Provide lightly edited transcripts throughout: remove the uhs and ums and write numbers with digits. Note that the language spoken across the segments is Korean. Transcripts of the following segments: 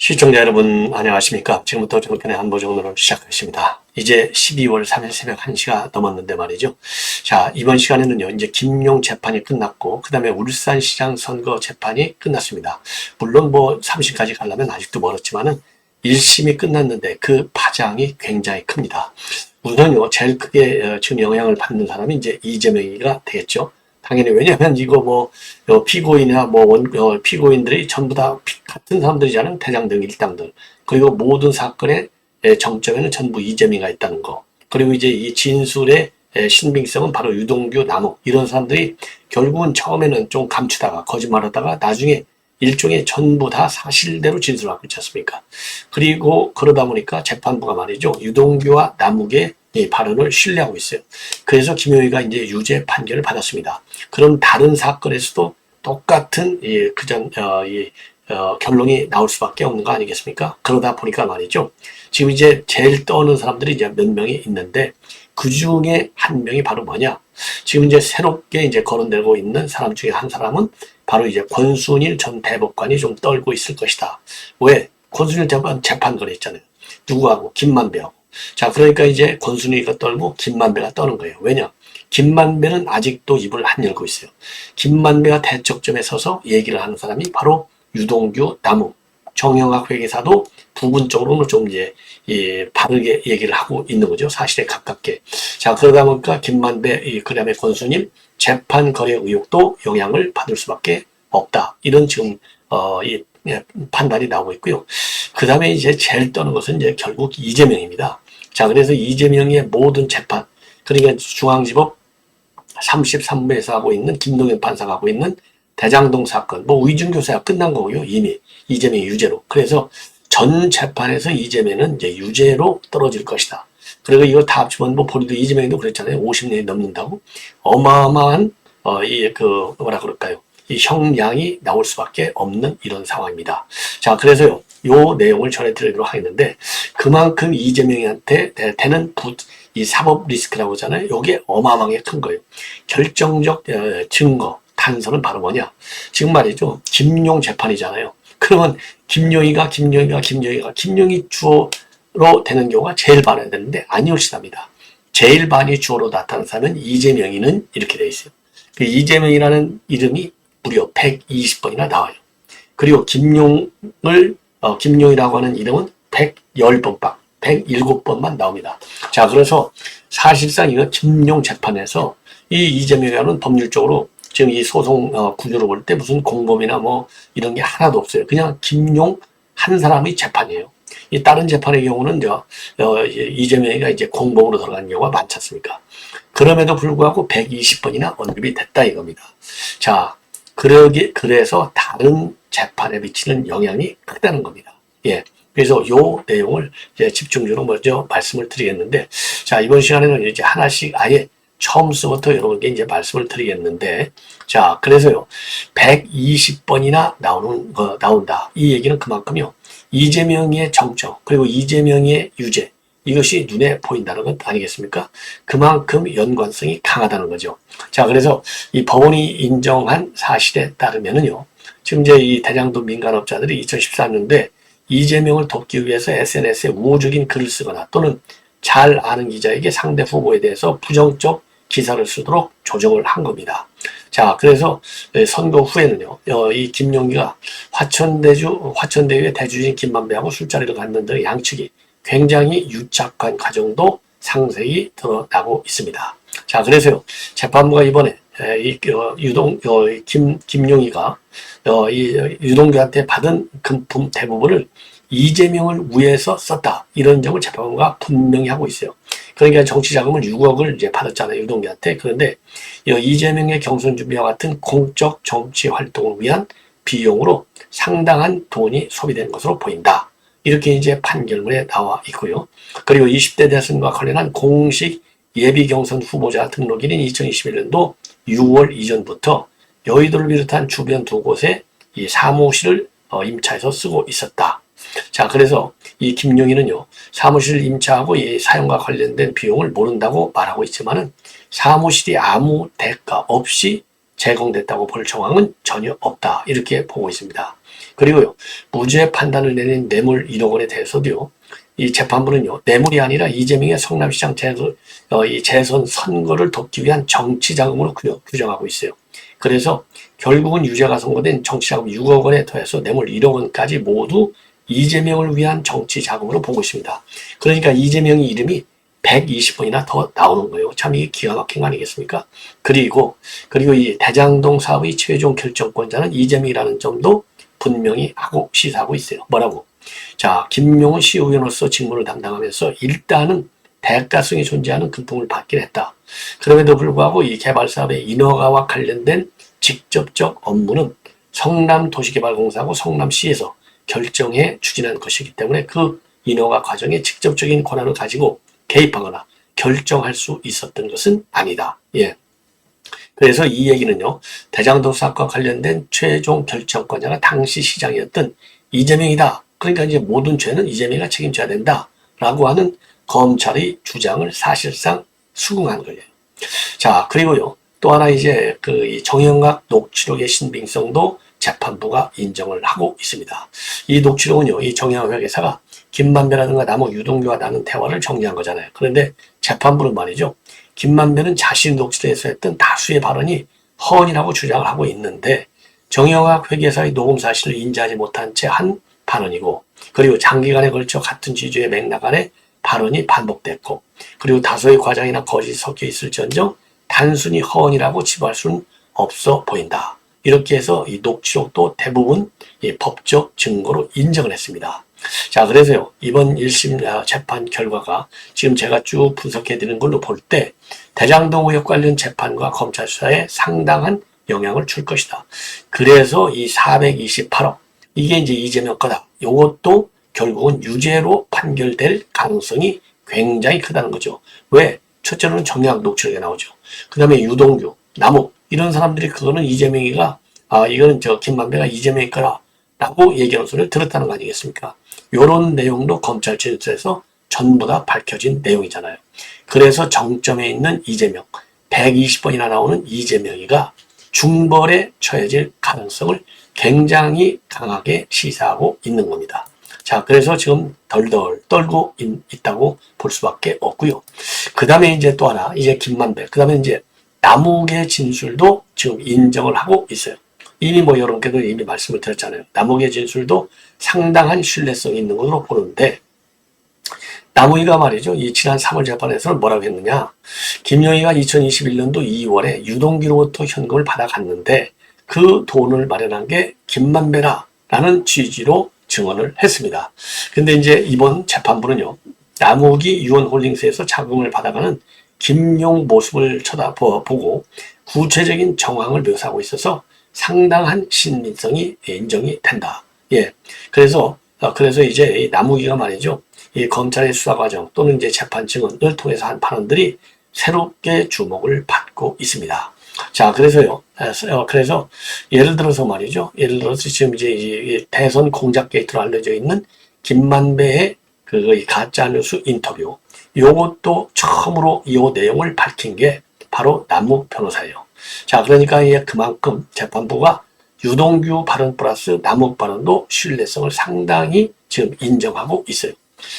시청자 여러분 안녕하십니까. 지금부터 정권의 한보정론을 시작하겠습니다. 이제 12월 3일 새벽 1시가 넘었는데 말이죠. 자, 이번 시간에는요, 이제 김용 재판이 끝났고, 그 다음에 울산시장 선거 재판이 끝났습니다. 물론 뭐 30까지 가려면 아직도 멀었지만은 1심이 끝났는데 그 파장이 굉장히 큽니다. 우선요, 제일 크게 지금 영향을 받는 사람이 이제 이재명이가 되겠죠. 당연히 왜냐면 이거 뭐 피고인이나 피고인들이 전부 다 같은 사람들이잖아요. 대장동 일당들. 그리고 모든 사건의 정점에는 전부 이재명이가 있다는 거. 그리고 이제 이 진술의 신빙성은 바로 유동규, 남욱 이런 사람들이 결국은 처음에는 좀 감추다가 거짓말하다가 나중에 일종의 전부 다 사실대로 진술하고 있지 않습니까? 그리고 그러다 보니까 재판부가 말이죠. 유동규와 남욱의 이 발언을 신뢰하고 있어요. 그래서 김효희가 이제 유죄 판결을 받았습니다. 그럼 다른 사건에서도 똑같은 결론이 나올 수밖에 없는 거 아니겠습니까? 그러다 보니까 말이죠. 지금 이제 제일 떠오르는 사람들이 이제 몇 명이 있는데 그 중에 한 명이 바로 뭐냐? 지금 이제 새롭게 이제 거론되고 있는 사람 중에 한 사람은 바로 이제 권순일 전 대법관이 좀 떨고 있을 것이다. 왜? 권순일 대법관 재판 거래했잖아요. 누구하고? 김만배하고. 자, 그러니까 이제 권순일이가 떨고 김만배가 떠는 거예요. 왜냐? 김만배는 아직도 입을 안 열고 있어요. 김만배가 대척점에 서서 얘기를 하는 사람이 바로 유동규, 남욱, 정영학 회계사도 부분적으로는 좀 이제 바르게 얘기를 하고 있는 거죠. 사실에 가깝게. 자, 그러다 보니까 김만배, 그 다음에 권순일 재판 거래 의혹도 영향을 받을 수밖에 없다. 이런 지금 판단이 나오고 있고요. 그 다음에 이제 제일 떠는 것은 이제 결국 이재명입니다. 자, 그래서 이재명의 모든 재판, 그러니까 중앙지법 33부에서 하고 있는 김동연 판사가 하고 있는 대장동 사건, 뭐 위중교사가 끝난 거고요. 이미 이재명이 유죄로. 그래서 전 재판에서 이재명은 이제 유죄로 떨어질 것이다. 그리고 이거 다 합치면 뭐 본인도 이재명도 그랬잖아요. 50년이 넘는다고. 어마어마한 이 형량이 나올 수밖에 없는 이런 상황입니다. 자, 그래서요, 요 내용을 전해드리도록 하겠는데, 그만큼 이재명한테 되는 이 사법 리스크라고 하잖아요. 요게 어마어마하게 큰 거예요. 결정적 증거, 단서는 바로 뭐냐? 지금 말이죠. 김용 재판이잖아요. 그러면 김용이 주어로 되는 경우가 제일 많아야 되는데 아니올시답니다. 제일 많이 주어로 나타나는 사람은 이재명이는 이렇게 돼 있어요. 그 이재명이라는 이름이 무려 120번이나 나와요. 그리고 김용이라고 하는 이름은 107번만 나옵니다. 자, 그래서 사실상 이거 김용 재판에서 이 이재명이라는 법률적으로 지금 이 소송 구조로 볼 때 무슨 공범이나 뭐 이런 게 하나도 없어요. 그냥 김용 한 사람의 재판이에요. 이 다른 재판의 경우는 이재명이가 이제 공범으로 들어간 경우가 많지 않습니까? 그럼에도 불구하고 120번이나 언급이 됐다 이겁니다. 자, 그래서 다른 재판에 미치는 영향이 크다는 겁니다. 예. 그래서 요 내용을 이제 집중적으로 먼저 말씀을 드리겠는데, 자, 이번 시간에는 이제 하나씩 아예 처음부터 여러분께 이제 말씀을 드리겠는데, 자, 그래서요, 120번이나 나온다. 이 얘기는 그만큼요, 이재명의 정적, 그리고 이재명의 유죄, 이것이 눈에 보인다는 것 아니겠습니까? 그만큼 연관성이 강하다는 거죠. 자, 그래서 이 법원이 인정한 사실에 따르면은요, 지금 이제 이 대장동 민간업자들이 2014년도에 이재명을 돕기 위해서 SNS에 우호적인 글을 쓰거나 또는 잘 아는 기자에게 상대 후보에 대해서 부정적 기사를 쓰도록 조정을 한 겁니다. 자, 그래서 선거 후에는요, 이 김용기가 화천대유의 대주주인 김만배하고 술자리를 갔는데 양측이 굉장히 유착한 과정도 상세히 드러나고 있습니다. 자, 그래서요, 재판부가 이번에 김용희가 유동규한테 받은 금품 대부분을 이재명을 위해서 썼다. 이런 점을 재판부가 분명히 하고 있어요. 그러니까 정치자금을 6억을 이제 받았잖아요. 유동규한테. 그런데 이재명의 경선 준비와 같은 공적 정치 활동을 위한 비용으로 상당한 돈이 소비된 것으로 보인다. 이렇게 이제 판결문에 나와 있고요. 그리고 20대 대선과 관련한 공식 예비 경선 후보자 등록일인 2021년도 6월 이전부터 여의도를 비롯한 주변 두 곳에 이 사무실을 임차해서 쓰고 있었다. 자, 그래서 이 김용희는요, 사무실 임차하고 이 사용과 관련된 비용을 모른다고 말하고 있지만은 사무실이 아무 대가 없이 제공됐다고 볼 정황은 전혀 없다. 이렇게 보고 있습니다. 그리고요, 무죄 판단을 내린 뇌물 1억 원에 대해서도요, 이 재판부는요, 뇌물이 아니라 이재명의 성남시장 이 재선 선거를 돕기 위한 정치 자금으로 규정하고 있어요. 그래서 결국은 유죄가 선고된 정치 자금 6억 원에 더해서 뇌물 1억 원까지 모두 이재명을 위한 정치 자금으로 보고 있습니다. 그러니까 이재명의 이름이 120번이나 더 나오는 거예요. 참 이게 기가 막힌 거 아니겠습니까? 그리고 이 대장동 사업의 최종 결정권자는 이재명이라는 점도 분명히 시사하고 있어요. 뭐라고? 자, 김용은 시의원으로서 직무를 담당하면서 일단은 대가성이 존재하는 금품을 받긴 했다. 그럼에도 불구하고 이 개발 사업의 인허가와 관련된 직접적 업무는 성남도시개발공사하고 성남시에서 결정해 추진한 것이기 때문에 그 인허가 과정에 직접적인 권한을 가지고 개입하거나 결정할 수 있었던 것은 아니다. 예. 그래서 이 얘기는요, 대장동 사업과 관련된 최종 결정권자가 당시 시장이었던 이재명이다. 그러니까 이제 모든 죄는 이재명이가 책임져야 된다라고 하는 검찰의 주장을 사실상 수긍한 거예요. 자, 그리고요, 또 하나 이제 이 정영학 녹취록의 신빙성도 재판부가 인정을 하고 있습니다. 이 녹취록은요, 이 정영학 회계사가 김만배라든가 남욱 유동규와 나눈 대화를 정리한 거잖아요. 그런데 재판부는 말이죠, 김만배는 자신 녹취록에서 했던 다수의 발언이 허언이라고 주장을 하고 있는데 정영학 회계사의 녹음 사실을 인지하지 못한 채 한 발언이고, 그리고 장기간에 걸쳐 같은 취지의 맥락 안에 발언이 반복됐고, 그리고 다소의 과장이나 거짓이 섞여 있을지언정 단순히 허언이라고 치부할 수는 없어 보인다. 이렇게 해서 이 녹취록도 대부분 이 법적 증거로 인정을 했습니다. 자, 그래서요, 이번 1심 재판 결과가 지금 제가 쭉 분석해 드리는 걸로 볼 때 대장동 의혹 관련 재판과 검찰 수사에 상당한 영향을 줄 것이다. 그래서 이 428억, 이게 이제 이재명 거다. 이것도 결국은 유죄로 판결될 가능성이 굉장히 크다는 거죠. 왜? 첫째로는 정영학 녹취록에 나오죠. 그 다음에 유동규, 남욱, 이런 사람들이 그거는 이재명이가, 이거는 김만배가 이재명일 거라 라고 얘기하는 소리를 들었다는 거 아니겠습니까? 요런 내용도 검찰 진술에서 전부 다 밝혀진 내용이잖아요. 그래서 정점에 있는 이재명, 120번이나 나오는 이재명이가 중벌에 처해질 가능성을 굉장히 강하게 시사하고 있는 겁니다. 자, 그래서 지금 덜덜 떨고 있다고 볼 수밖에 없고요. 그 다음에 이제 또 하나, 이제 김만배, 그 다음에 이제 남욱의 진술도 지금 인정을 하고 있어요. 이미 여러분께도 이미 말씀을 드렸잖아요. 남욱의 진술도 상당한 신뢰성이 있는 것으로 보는데, 남욱이가 말이죠, 이 지난 3월 재판에서는 뭐라고 했느냐, 김영희가 2021년도 2월에 유동규로부터 현금을 받아갔는데 그 돈을 마련한 게 김만배라는 취지로 증언을 했습니다. 근데 이제 이번 재판부는요, 남욱이 유원홀딩스에서 자금을 받아가는 김용 모습을 쳐다보고 구체적인 정황을 묘사하고 있어서 상당한 신빙성이 인정이 된다. 예. 그래서 이제 이 남욱이가 말이죠, 이 검찰의 수사 과정 또는 이제 재판 증언을 통해서 한 발언들이 새롭게 주목을 받고 있습니다. 자, 그래서 예를 들어서 말이죠, 예를 들어서 지금 이제 이 대선 공작 게이트로 알려져 있는 김만배의 가짜 뉴스 인터뷰, 요것도 처음으로 이 내용을 밝힌 게 바로 남욱 변호사예요. 자, 그러니까 그만큼 재판부가 유동규 발언 플러스 남욱 발언도 신뢰성을 상당히 지금 인정하고 있어요.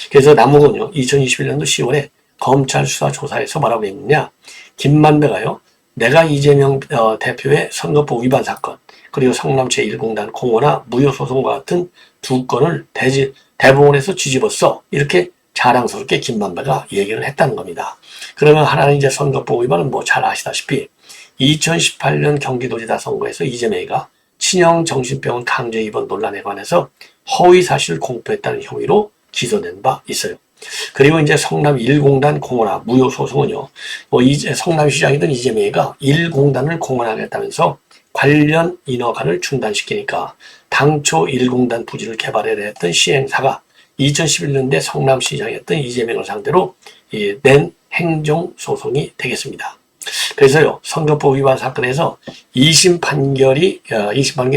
그래서 남욱은요, 2021년도 10월에 검찰 수사 조사에서 뭐라고 했느냐, 김만배가요, 내가 이재명 대표의 선거법 위반 사건, 그리고 성남 제1공단 공원화 무효소송과 같은 두 건을 대법원에서 뒤집었어. 이렇게 자랑스럽게 김만배가 얘기를 했다는 겁니다. 그러면 하나는 이제 선거법 위반은 잘 아시다시피 2018년 경기도지사 선거에서 이재명이가 친형 정신병원 강제 입원 논란에 관해서 허위 사실을 공표했다는 혐의로 기소된 바 있어요. 그리고 이제 성남 1공단 공원화 무효 소송은요, 이제 성남시장이던 이재명이가 1공단을 공원하겠다면서 관련 인허가를 중단시키니까 당초 1공단 부지를 개발해야 했던 시행사가 2011년대 성남시장이었던 이재명을 상대로 낸 행정소송이 되겠습니다. 그래서요, 선거법 위반 사건에서 2심 판결이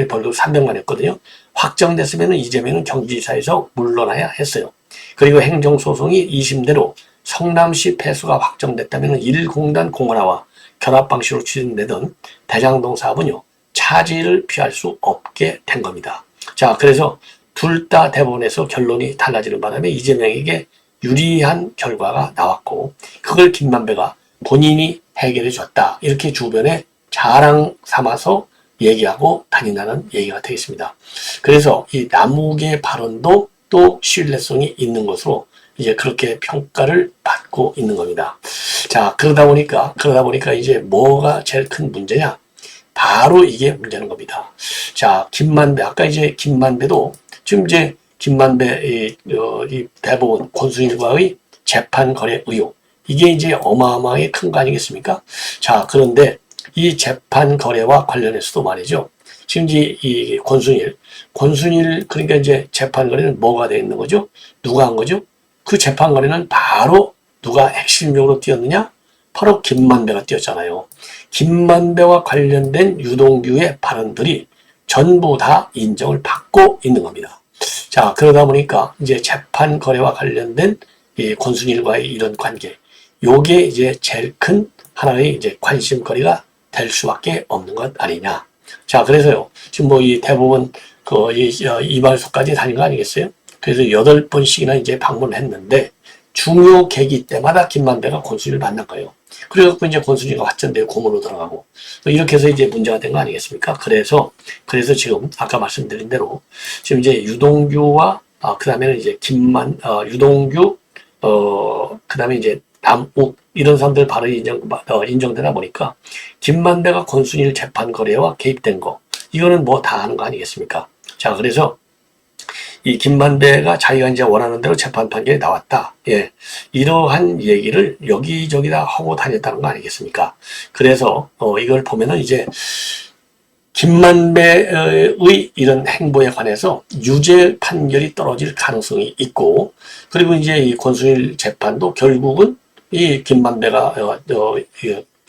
벌금 300만 했거든요. 확정됐으면 이재명은 경기지사에서 물러나야 했어요. 그리고 행정소송이 2심대로 성남시 패소가 확정됐다면 1공단 공원화와 결합 방식으로 추진되던 대장동 사업은요, 차질을 피할 수 없게 된 겁니다. 자, 그래서 둘 다 대법원에서 결론이 달라지는 바람에 이재명에게 유리한 결과가 나왔고, 그걸 김만배가 본인이 해결해 줬다, 이렇게 주변에 자랑 삼아서 얘기하고 다닌다는 얘기가 되겠습니다. 그래서 이 남욱의 발언도 또 신뢰성이 있는 것으로 이제 그렇게 평가를 받고 있는 겁니다. 자, 그러다 보니까 이제 뭐가 제일 큰 문제냐? 바로 이게 문제는 겁니다. 자, 김만배, 아까 이제 김만배도 지금 이제 김만배 이 대법원 권순일과의 재판 거래 의혹, 이게 이제 어마어마하게 큰 거 아니겠습니까? 자, 그런데 이 재판 거래와 관련해서도 말이죠. 지금 이제 이 권순일 그러니까 이제 재판 거래는 뭐가 되어 있는 거죠? 누가 한 거죠? 그 재판 거래는 바로 누가 핵심적으로 뛰었느냐? 바로 김만배가 뛰었잖아요. 김만배와 관련된 유동규의 발언들이 전부 다 인정을 받고 있는 겁니다. 자, 그러다 보니까 이제 재판 거래와 관련된 이 권순일과의 이런 관계, 요게 이제 제일 큰 하나의 이제 관심거리가 될 수밖에 없는 것 아니냐. 자, 그래서요, 지금 뭐 이 대법원 이발소까지 다닌 거 아니겠어요? 그래서 8번씩이나 이제 방문을 했는데, 중요 계기 때마다 김만배가 권순일을 만난 거예요. 그래갖고 이제 권순일과 화천대유 고문으로 들어가고, 이렇게 해서 이제 문제가 된 거 아니겠습니까? 그래서 지금 아까 말씀드린 대로, 지금 이제 유동규와, 그 다음에는 이제 유동규, 그 다음에 이제 남욱, 이런 사람들 발언이 인정되다 보니까, 김만배가 권순일 재판 거래와 개입된 거, 이거는 뭐 다 하는 거 아니겠습니까? 자, 그래서, 이 김만배가 자기가 이제 원하는 대로 재판 판결이 나왔다. 예. 이러한 얘기를 여기저기다 하고 다녔다는 거 아니겠습니까? 그래서, 이걸 보면은 이제, 김만배의 이런 행보에 관해서 유죄 판결이 떨어질 가능성이 있고, 그리고 이제 이 권순일 재판도 결국은 이 김만배가,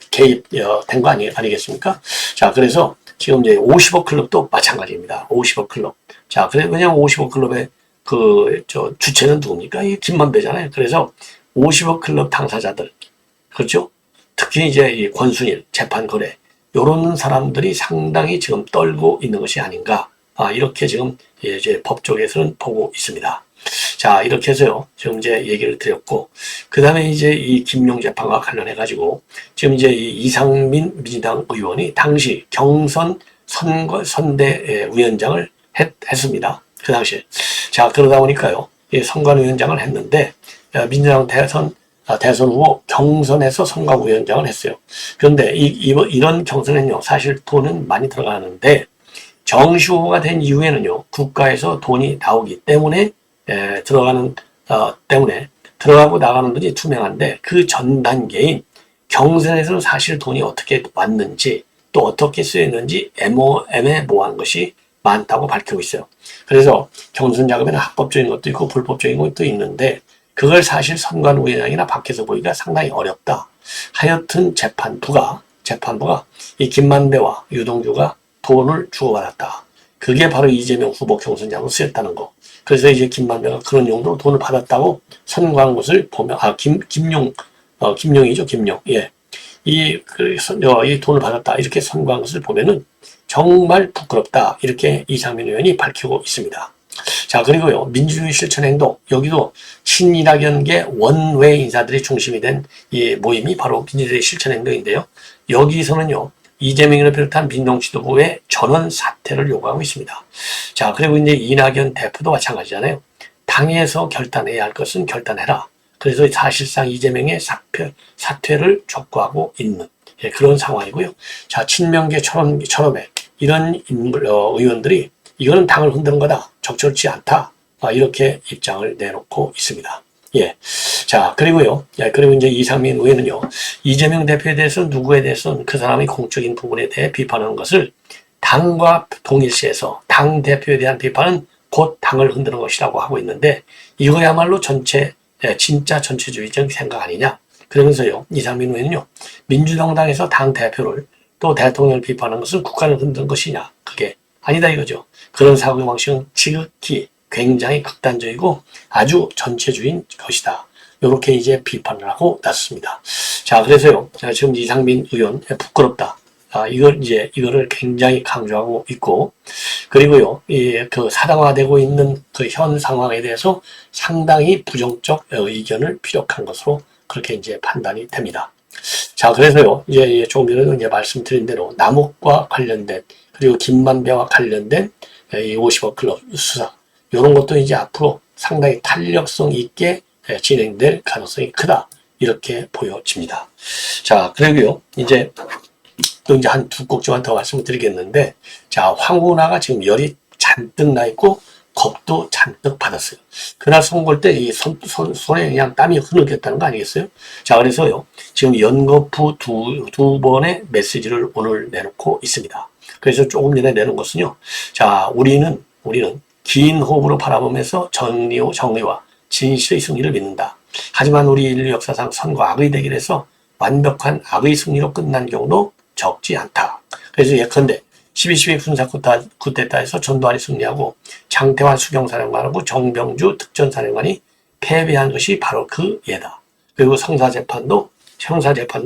개입된 거 아니겠습니까? 자, 그래서 지금 이제 50억 클럽도 마찬가지입니다. 50억 클럽. 자, 왜냐면 50억 클럽의 주체는 누굽니까? 이 김만배잖아요. 그래서 50억 클럽 당사자들. 그렇죠? 특히 이제 이 권순일, 재판 거래. 요런 사람들이 상당히 지금 떨고 있는 것이 아닌가. 이렇게 지금 이제 법 쪽에서는 보고 있습니다. 자, 이렇게 해서요, 지금 이제 얘기를 드렸고, 그 다음에 이제 이 김용 재판과 관련해가지고, 지금 이제 이 이상민 민주당 의원이 당시 경선 선대위원장을 했습니다. 그 당시에. 자, 그러다 보니까요, 선관위원장을 했는데, 민주당 대선 후보 경선에서 선관위원장을 했어요. 그런데 이런 경선에는요, 사실 돈은 많이 들어가는데, 정시 후보가 된 이후에는요, 국가에서 돈이 나오기 때문에, 들어가고 나가는 돈이 투명한데, 그 전 단계인 경선에서는 사실 돈이 어떻게 왔는지, 또 어떻게 쓰였는지 애매모호한 것이 많다고 밝히고 있어요. 그래서 경선 자금에는 합법적인 것도 있고 불법적인 것도 있는데, 그걸 사실 선관위원장이나 밖에서 보기가 상당히 어렵다. 하여튼 재판부가 이 김만배와 유동규가 돈을 주고받았다. 그게 바로 이재명 후보 경선 자금으로 쓰였다는 거. 그래서 이제 김만배가 그런 용도로 돈을 받았다고 선고한 것을 보면, 김용이죠, 김용. 예. 이 돈을 받았다, 이렇게 선고한 것을 보면은 정말 부끄럽다, 이렇게 이상민 의원이 밝히고 있습니다. 자, 그리고요, 민주주의 실천행동, 여기도 친이낙연계 원외 인사들이 중심이 된 이 모임이 바로 민주주의 실천행동인데요. 여기서는요, 이재명을 비롯한 민동 지도부의 전원 사퇴를 요구하고 있습니다. 자, 그리고 이제 이낙연 대표도 마찬가지잖아요. 당에서 결단해야 할 것은 결단해라. 그래서 사실상 이재명의 사퇴를 촉구하고 있는 그런 상황이고요. 자, 친명계처럼의 이런 의원들이 이거는 당을 흔드는 거다, 적절치 않다, 이렇게 입장을 내놓고 있습니다. 예. 자, 그리고요. 그리고 이제 이상민 의원은요, 이재명 대표에 대해서 누구에 대해서는 그 사람의 공적인 부분에 대해 비판하는 것을 당과 동일시해서 당 대표에 대한 비판은 곧 당을 흔드는 것이라고 하고 있는데, 이거야말로 진짜 전체주의적 생각 아니냐. 그러면서요, 이상민 의원은요, 민주당에서 당 대표를 또 대통령을 비판하는 것은 국가를 흔드는 것이냐. 그게 아니다 이거죠. 그런 사고방식은 지극히 굉장히 극단적이고 아주 전체주의인 것이다. 이렇게 이제 비판을 하고 났습니다. 자, 그래서요, 지금 이상민 의원 부끄럽다. 이거를 굉장히 강조하고 있고, 그리고요, 그 사당화되고 있는 그 현 상황에 대해서 상당히 부정적 의견을 피력한 것으로 그렇게 이제 판단이 됩니다. 자, 그래서요, 이제 조금 전에도 이제 말씀드린 대로 남욱과 관련된, 그리고 김만배와 관련된 이 50억 클럽 수사, 이런 것도 이제 앞으로 상당히 탄력성 있게 진행될 가능성이 크다. 이렇게 보여집니다. 자, 그리고요, 이제 또 이제 한 두 곡지만 더 말씀을 드리겠는데, 자, 황운하가 지금 열이 잔뜩 나 있고, 겁도 잔뜩 받았어요. 그날 선거할 때 이 손에 그냥 땀이 흐르겠다는 거 아니겠어요? 자, 그래서요, 지금 연거푸 두 번의 메시지를 오늘 내놓고 있습니다. 그래서 조금 전에 내놓은 것은요, 자, 우리는 긴 호흡으로 바라보면서 정의와 진실의 승리를 믿는다. 하지만 우리 인류 역사상 선과 악의 대결에서 완벽한 악의 승리로 끝난 경우도 적지 않다. 그래서 예컨대 12.12 군사 쿠데타에서 전두환이 승리하고 장태환 수경사령관하고 정병주 특전사령관이 패배한 것이 바로 그 예다. 그리고 형사재판도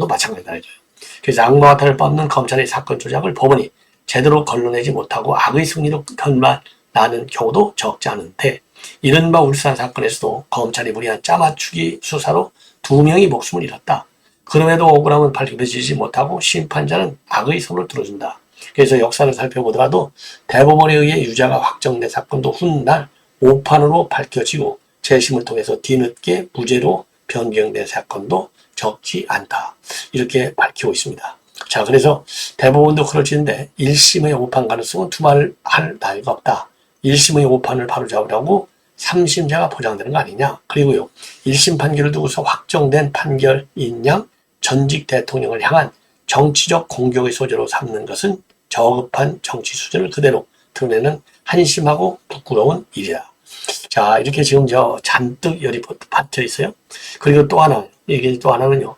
마찬가지다. 그래서 악마와 탈을 뻗는 검찰의 사건 조작을 법원이 제대로 걸러내지 못하고 악의 승리로 결말나는 경우도 적지 않은데, 이른바 울산 사건에서도 검찰이 무리한 짜맞추기 수사로 2명이 목숨을 잃었다. 그럼에도 억울함은 밝혀지지 못하고 심판자는 악의 손을 들어준다. 그래서 역사를 살펴보더라도 대법원에 의해 유죄가 확정된 사건도 훗날 오판으로 밝혀지고 재심을 통해서 뒤늦게 무죄로 변경된 사건도 적지 않다. 이렇게 밝히고 있습니다. 자, 그래서 대법원도 그러지는데 1심의 오판 가능성은 두말할 나위가 없다. 1심의 오판을 바로잡으려고 3심자가 보장되는 거 아니냐. 그리고요, 1심 판결을 두고서 확정된 판결인 양 전직 대통령을 향한 정치적 공격의 소재로 삼는 것은 저급한 정치 수준을 그대로 드러내는 한심하고 부끄러운 일이다. 자, 이렇게 지금 잔뜩 열이 받쳐 있어요. 그리고 또 하나는요,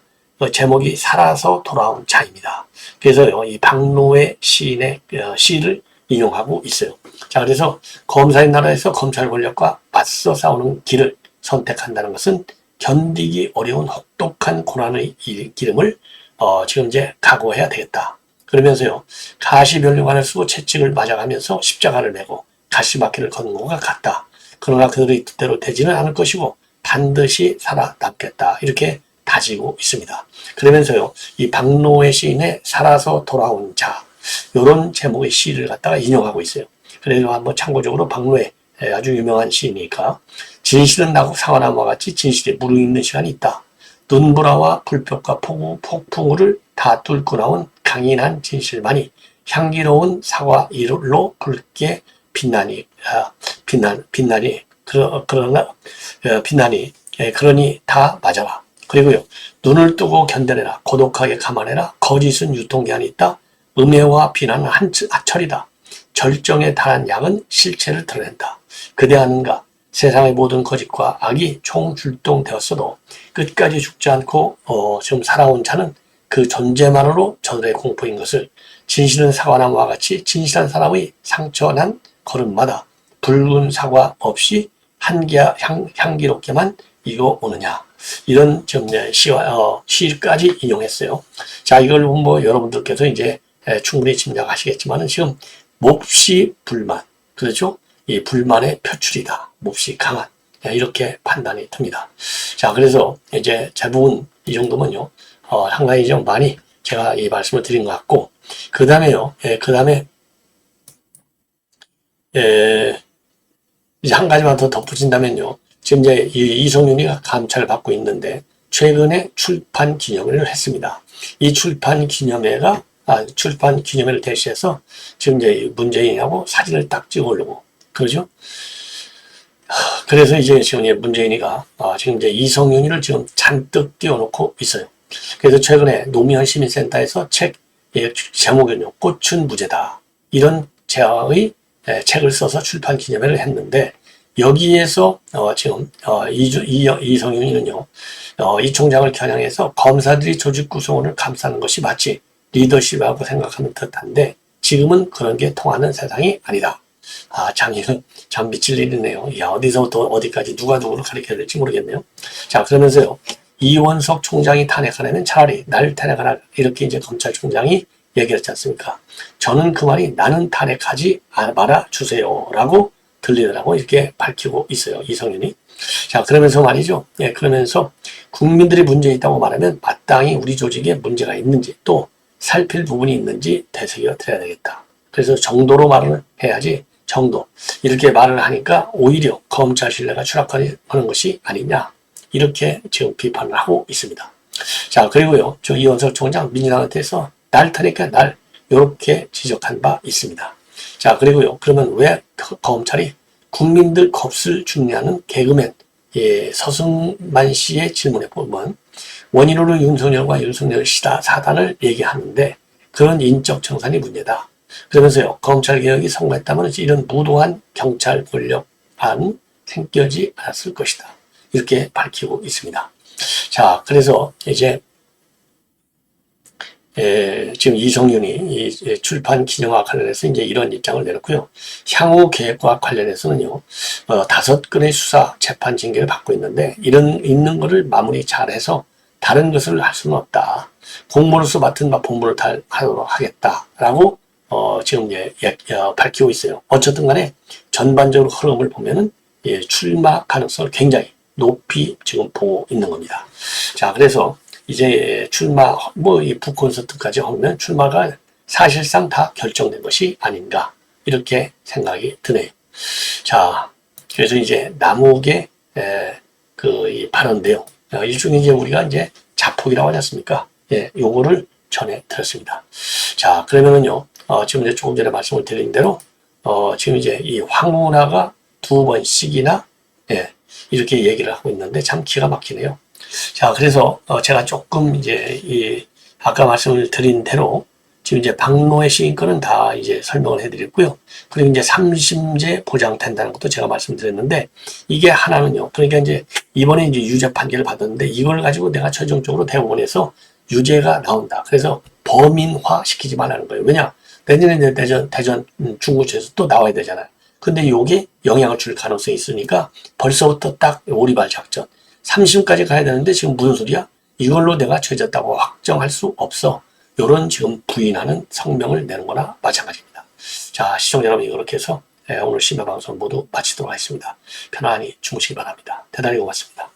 제목이 살아서 돌아온 자입니다. 그래서요, 이 박노해 시인의 시를 인용하고 있어요. 자, 그래서 검사의 나라에서 검찰 권력과 맞서 싸우는 길을 선택한다는 것은 견디기 어려운 혹독한 고난의 기름을 지금 이제 각오해야 되겠다. 그러면서요, 가시면류관을 쓰고 채찍을 맞아가면서 십자가를 메고 가시밭길을 걷는 것과 같다. 그러나 그들의 뜻대로 되지는 않을 것이고 반드시 살아남겠다. 이렇게 다지고 있습니다. 그러면서요, 이 박노해 시인의 살아서 돌아온 자, 이런 제목의 시를 갖다가 인용하고 있어요. 그래서 한번 참고적으로 박노해 아주 유명한 시니까, 진실은 나고 사과나무와 같이 진실에 무르익는 시간이 있다. 눈보라와 불볕과 폭풍우를 다 뚫고 나온 강인한 진실만이 향기로운 사과 이로 붉게 빛나니 그러니 다 맞아라. 그리고요, 눈을 뜨고 견뎌내라. 고독하게 감안해라. 거짓은 유통기한이 있다. 음해와 비난은 한철이다. 절정에 달한 약은 실체를 드러낸다. 그대 아는가? 세상의 모든 거짓과 악이 총출동되었어도 끝까지 죽지 않고 지금 살아온 자는 그 존재만으로 저들의 공포인 것을, 진실은 사과나무와 같이 진실한 사람의 상처난 걸음마다 붉은 사과 없이 향기롭게만 익어 오느냐. 이런 시까지 인용했어요. 자, 이걸 뭐 여러분들께서 이제 충분히 짐작하시겠지만은 지금 몹시 불만, 그렇죠? 이 불만의 표출이다. 몹시 강한, 이렇게 판단이 듭니다. 자, 그래서 이제 대부분 이 정도면요, 상당히 좀 많이 제가 이 말씀을 드린 것 같고, 그 다음에요, 이제 한 가지만 더 덧붙인다면요, 지금 이제 이성윤이가 감찰을 받고 있는데 최근에 출판 기념회를 했습니다. 이 출판 기념회를 대시해서 지금 이제 문재인하고 사진을 딱 찍어 올리고 그러죠. 그래서 이제 지금 문재인이가 지금 이제 이성윤이를 지금 잔뜩 띄워놓고 있어요. 그래서 최근에 노무현 시민센터에서 책 제목은요, 꽃은 무죄다. 이런 제의 책을 써서 출판 기념회를 했는데, 여기에서 지금 이성윤이는요, 이 총장을 겨냥해서 검사들이 조직 구성원을 감싸는 것이 마치 리더십이라고 생각하는 듯한데, 지금은 그런 게 통하는 세상이 아니다. 장이는 참 미칠 일이네요. 야, 어디서부터 어디까지 누가 누구를 가리켜야 될지 모르겠네요. 자, 그러면서요, 이원석 총장이 탄핵하려면 차라리 날 탄핵하라. 이렇게 이제 검찰총장이 얘기했지 않습니까? 저는 그 말이 나는 탄핵하지 말아 주세요 라고 들리더라고 이렇게 밝히고 있어요. 이성윤이. 자, 그러면서 말이죠. 예, 그러면서 국민들이 문제 있다고 말하면 마땅히 우리 조직에 문제가 있는지 또 살필 부분이 있는지 되새겨 드려야 되겠다. 그래서 정도로 말을 해야지 정도. 이렇게 말을 하니까 오히려 검찰 신뢰가 추락하는 것이 아니냐. 이렇게 지금 비판을 하고 있습니다. 자, 그리고요. 저 이원석 총장 민주당한테서 날 타니까 날 이렇게 지적한 바 있습니다. 자, 그리고요. 그러면 왜 검찰이 국민들 겁을 주느냐는 개그맨 서승만 씨의 질문에 보면 원인으로 윤석열과 윤석열 사단을 얘기하는데 그런 인적 청산이 문제다. 그러면서요. 검찰개혁이 성공했다면 이런 무도한 경찰 권력안 생겨지 않았을 것이다. 이렇게 밝히고 있습니다. 자, 그래서 이제 지금 이성윤이 이 출판 기념화 관련해서 이제 이런 입장을 내놓고요. 향후 계획과 관련해서는요, 5건의 수사 재판 징계를 받고 있는데, 있는 거를 마무리 잘해서 다른 것을 할 수는 없다. 공무원으로서 맡은 본분을 하도록 하겠다라고, 지금 이제 밝히고 있어요. 어쨌든 간에 전반적으로 흐름을 보면은, 출마 가능성을 굉장히 높이 지금 보고 있는 겁니다. 자, 그래서 이제 출마, 이 북콘서트까지 하면 출마가 사실상 다 결정된 것이 아닌가, 이렇게 생각이 드네요. 자, 그래서 이제 남욱의 이 발언 내용, 일종의 이제 우리가 이제 자폭이라고 하지 않습니까? 예, 요거를 전해 드렸습니다. 자, 그러면은요, 지금 이제 조금 전에 말씀을 드린 대로, 지금 이제 이 황운하가 2번씩이나, 이렇게 얘기를 하고 있는데 참 기가 막히네요. 자, 그래서 제가 조금 이제 아까 말씀을 드린 대로 지금 이제 박노해 시인권은 다 이제 설명을 해드렸고요. 그리고 이제 3심제 보장된다는 것도 제가 말씀드렸는데 이게 하나는요. 그러니까 이제 이번에 이제 유죄 판결을 받았는데 이걸 가지고 내가 최종적으로 대법원에서 유죄가 나온다. 그래서 범인화 시키지 말라는 거예요. 왜냐? 내년에 대전 중구치에서 또 나와야 되잖아요. 근데 요게 영향을 줄 가능성이 있으니까 벌써부터 딱 오리발 작전. 3심까지 가야 되는데 지금 무슨 소리야? 이걸로 내가 죄졌다고 확정할 수 없어. 요런 지금 부인하는 성명을 내는 거나 마찬가지입니다. 자, 시청자 여러분 이렇게 해서 오늘 심야방송 모두 마치도록 하겠습니다. 편안히 주무시기 바랍니다. 대단히 고맙습니다.